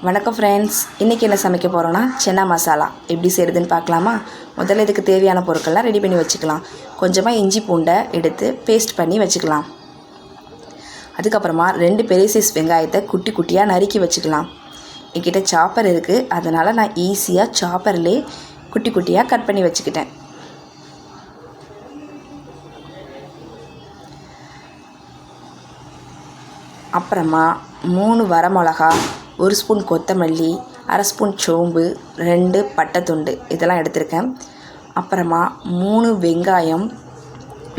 வணக்கம் ஃப்ரெண்ட்ஸ், இன்றைக்கி என்ன சமைக்க போகிறோன்னா சென்னா மசாலா எப்படி செய்கிறதுன்னு பார்க்கலாமா. முதல்ல இதுக்கு தேவையான பொருட்கள்லாம் ரெடி பண்ணி வச்சுக்கலாம். கொஞ்சமாக இஞ்சி பூண்டை எடுத்து பேஸ்ட் பண்ணி வச்சுக்கலாம். அதுக்கப்புறமா 2 பெரிய சைஸ் வெங்காயத்தை குட்டி குட்டியாக நறுக்கி வச்சுக்கலாம். என்கிட்ட சாப்பர் இருக்குது, அதனால் நான் ஈஸியாக சாப்பர்லேயே குட்டி குட்டியாக கட் பண்ணி வச்சுக்கிட்டேன். அப்புறமா 3 வரமிளகா, 1 ஸ்பூன் கொத்தமல்லி, அரை ஸ்பூன் சோம்பு, 2 பட்டை துண்டு இதெல்லாம் எடுத்திருக்கேன். அப்புறமா 3 வெங்காயம்,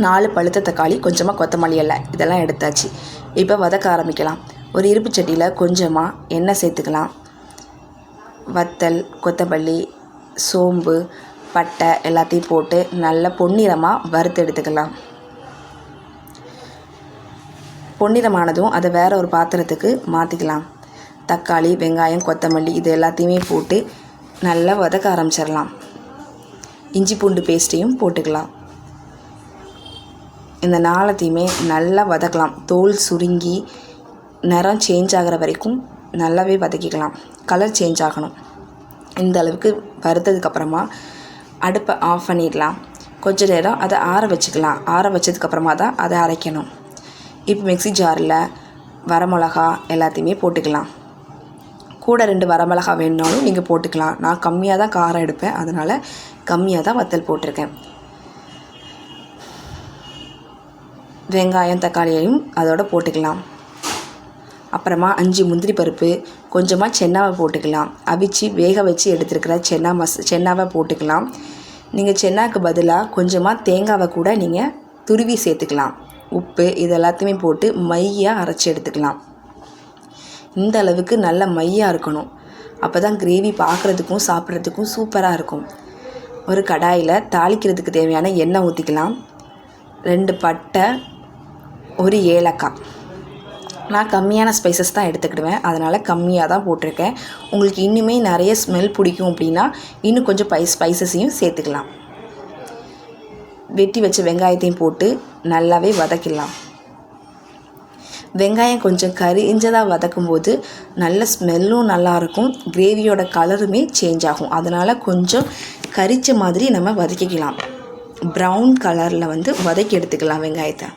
4 பழுத்த தக்காளி, கொஞ்சமாக கொத்தமல்லி இலை இதெல்லாம் எடுத்தாச்சு. இப்போ வதக்க ஆரம்பிக்கலாம். ஒரு இருப்பு சட்டியில் கொஞ்சமாக எண்ணெய் சேர்த்துக்கலாம். வத்தல், கொத்தமல்லி, சோம்பு, பட்டை எல்லாத்தையும் போட்டு நல்லா பொன்னிறமாக வறுத்து எடுத்துக்கலாம். பொன்னிறமானதும் அதை வேறு ஒரு பாத்திரத்துக்கு மாற்றிக்கலாம். தக்காளி, வெங்காயம், கொத்தமல்லி இது எல்லாத்தையுமே போட்டு நல்லா வதக்க ஆரம்பிச்சிடலாம். இஞ்சி பூண்டு பேஸ்ட்டையும் போட்டுக்கலாம். இந்த நாளத்தையுமே நல்லா வதக்கலாம். தோல் சுருங்கி நிறம் சேஞ்ச் ஆகிற வரைக்கும் நல்லாவே வதக்கிக்கலாம். கலர் சேஞ்ச் ஆகணும். இந்த அளவுக்கு வறுத்ததுக்கப்புறமா அடுப்பை ஆஃப் பண்ணிடலாம். கொஞ்ச நேரம் அதை ஆற வச்சுக்கலாம். ஆற வச்சதுக்கப்புறமா தான் அதை அரைக்கணும். இப்போ மிக்ஸி ஜாரில் வரமிளகா எல்லாத்தையுமே போட்டுக்கலாம். கூட 2 வரமிளகா வேணுனாலும் நீங்கள் போட்டுக்கலாம். நான் கம்மியாக தான் காரம் எடுப்பேன், அதனால் கம்மியாக தான் வத்தல் போட்டிருக்கேன். வெங்காயம், தக்காளியையும் அதோடு போட்டுக்கலாம். அப்புறமா 5 முந்திரி பருப்பு, கொஞ்சமாக சென்னாவை போட்டுக்கலாம். அவிச்சு வேக வச்சு எடுத்துருக்கிற சென்னாவை போட்டுக்கலாம். நீங்கள் சென்னாவுக்கு பதிலாக கொஞ்சமாக தேங்காவை கூட நீங்கள் துருவி சேர்த்துக்கலாம். உப்பு இது எல்லாத்தையுமே போட்டு மையாக அரைச்சி எடுத்துக்கலாம். இந்த அளவுக்கு நல்ல மையாக இருக்கணும். அப்போ தான் கிரேவி பார்க்குறதுக்கும் சாப்பிட்றதுக்கும் சூப்பராக இருக்கும். ஒரு கடாயில் தாளிக்கிறதுக்கு தேவையான எண்ணெய் ஊற்றிக்கலாம். 2 பட்டை, 1 ஏலக்காய். நான் கம்மியான ஸ்பைசஸ் தான் எடுத்துக்கிடுவேன், அதனால் கம்மியாக தான் போட்டிருக்கேன். உங்களுக்கு இன்னுமே நிறைய ஸ்மெல் பிடிக்கும் அப்படின்னா இன்னும் கொஞ்சம் ஸ்பைசஸையும் சேர்த்துக்கலாம். வெட்டி வச்ச வெங்காயத்தையும் போட்டு நல்லாவே வதக்கிடலாம். வெங்காயம் கொஞ்சம் கரிஞ்சதாக வதக்கும்போது நல்ல ஸ்மெல்லும் நல்லாயிருக்கும். கிரேவியோட கலருமே சேஞ்ச் ஆகும். அதனால் கொஞ்சம் கரிச்ச மாதிரி நம்ம வதக்கிக்கலாம். ப்ரௌன் கலரில் வதக்கி எடுத்துக்கலாம் வெங்காயத்தை.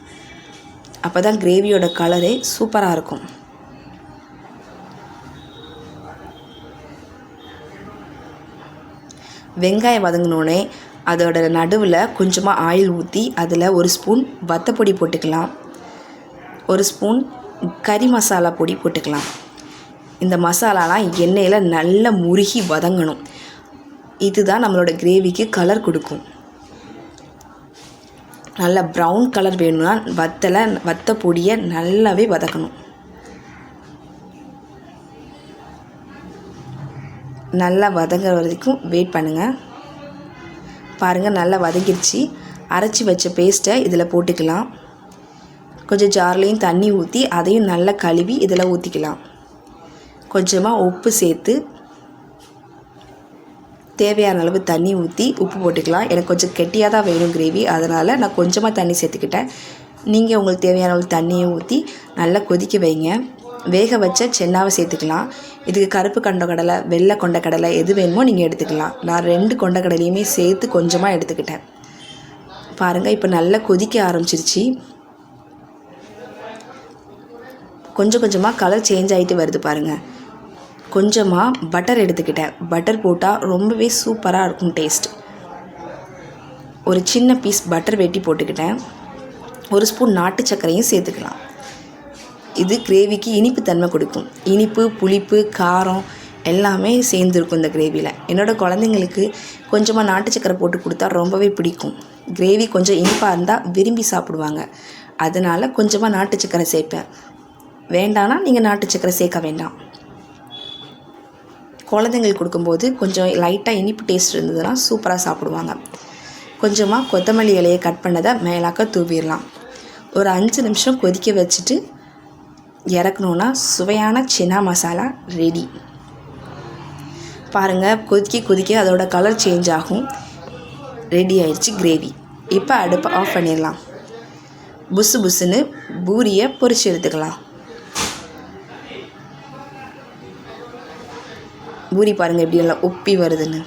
அப்போ தான் கிரேவியோட கலரே சூப்பராக இருக்கும். வெங்காயம் வதங்கினோடனே அதோட நடுவில் கொஞ்சமாக ஆயில் ஊற்றி அதில் 1 ஸ்பூன் வத்தப்பொடி போட்டுக்கலாம். 1 ஸ்பூன் கறி மசாலா பொடி போட்டுக்கலாம். இந்த மசாலாலாம் எண்ணெயில் நல்லா முருகி வதங்கணும். இதுதான் நம்மளோட கிரேவிக்கு கலர் கொடுக்கும். நல்ல ப்ரௌன் கலர் வேணும்னா வத்த பொடியை நல்லாவே வதக்கணும். நல்லா வதங்குற வரைக்கும் வெயிட் பண்ணுங்கள். பாருங்கள், நல்லா வதங்கிடுச்சு. அரைச்சி வச்ச பேஸ்ட்டை இதில் போட்டுக்கலாம். கொஞ்சம் ஜார்லேயும் தண்ணி ஊற்றி அதையும் நல்லா கழுவி இதில் ஊற்றிக்கலாம். கொஞ்சமாக உப்பு சேர்த்து தேவையான அளவு தண்ணி ஊற்றி உப்பு போட்டுக்கலாம். எனக்கு கொஞ்சம் கெட்டியாக தான் வேணும் கிரேவி, அதனால் நான் கொஞ்சமாக தண்ணி சேர்த்துக்கிட்டேன். நீங்கள் உங்களுக்கு தேவையான அளவு தண்ணியை ஊற்றி நல்லா கொதிக்க வைங்க. வேக வச்ச சென்னாவை சேர்த்துக்கலாம். இதுக்கு கருப்பு கொண்டக்கடலை, வெள்ளை கொண்டக்கடலை எது வேணுமோ நீங்கள் எடுத்துக்கலாம். நான் 2 கொண்டக்கடலையுமே சேர்த்து கொஞ்சமாக எடுத்துக்கிட்டேன். பாருங்கள், இப்போ நல்லா கொதிக்க ஆரம்பிச்சிருச்சு. கொஞ்சம் கொஞ்சமாக கலர் சேஞ்ச் ஆகிட்டு வருது பாருங்கள். கொஞ்சமாக பட்டர் எடுத்துக்கிட்டேன். பட்டர் போட்டால் ரொம்பவே சூப்பராக இருக்கும் டேஸ்ட். ஒரு சின்ன பீஸ் பட்டர் வெட்டி போட்டுக்கிட்டேன். 1 ஸ்பூன் நாட்டு சர்க்கரையும் சேர்த்துக்கலாம். இது கிரேவிக்கு இனிப்பு தன்மை கொடுக்கும். இனிப்பு, புளிப்பு, காரம் எல்லாமே சேர்ந்துருக்கும் இந்த கிரேவியில். என்னோடய குழந்தைங்களுக்கு கொஞ்சமாக நாட்டு சக்கரை போட்டு கொடுத்தா ரொம்பவே பிடிக்கும். கிரேவி கொஞ்சம் இனிப்பாக இருந்தால் விரும்பி சாப்பிடுவாங்க. அதனால் கொஞ்சமாக நாட்டு சக்கரை சேர்ப்பேன். வேண்டானா நீங்கள் நாட்டு சக்கரை சேர்க்க வேண்டாம். குழந்தைங்களுக்கு கொடுக்கும்போது கொஞ்சம் லைட்டாக இனிப்பு டேஸ்ட் இருந்ததுன்னா சூப்பராக சாப்பிடுவாங்க. கொஞ்சமாக கொத்தமல்லி இலையை கட் பண்ணதை மேலாக்க தூவிடலாம். ஒரு 5 நிமிஷம் கொதிக்க வச்சுட்டு இறக்கணுன்னா சுவையான சென்னா மசாலா ரெடி. பாருங்கள், கொதிக்க கொதிக்க அதோட கலர் சேஞ்ச் ஆகும். ரெடி ஆயிடுச்சு கிரேவி. இப்போ அடுப்பை ஆஃப் பண்ணிடலாம். புசு புசுன்னு பூரியை பொரிச்சு எடுத்துக்கலாம். பூரி பாருங்கள் எப்படி நல்லா உப்பி வருதுன்னு.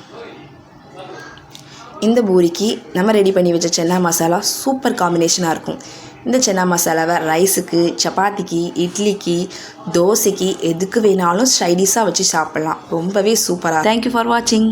இந்த பூரிக்கு நம்ம ரெடி பண்ணி வச்ச சன்னா மசாலா சூப்பர் காம்பினேஷனாக இருக்கும். இந்த சன்னா மசாலாவை ரைஸுக்கு, சப்பாத்திக்கு, இட்லிக்கு, தோசைக்கு எதுக்கு வேணாலும் சைடிஷாக வச்சு சாப்பிட்லாம். ரொம்பவே சூப்பராக. தேங்க்யூ ஃபார் வாட்சிங்.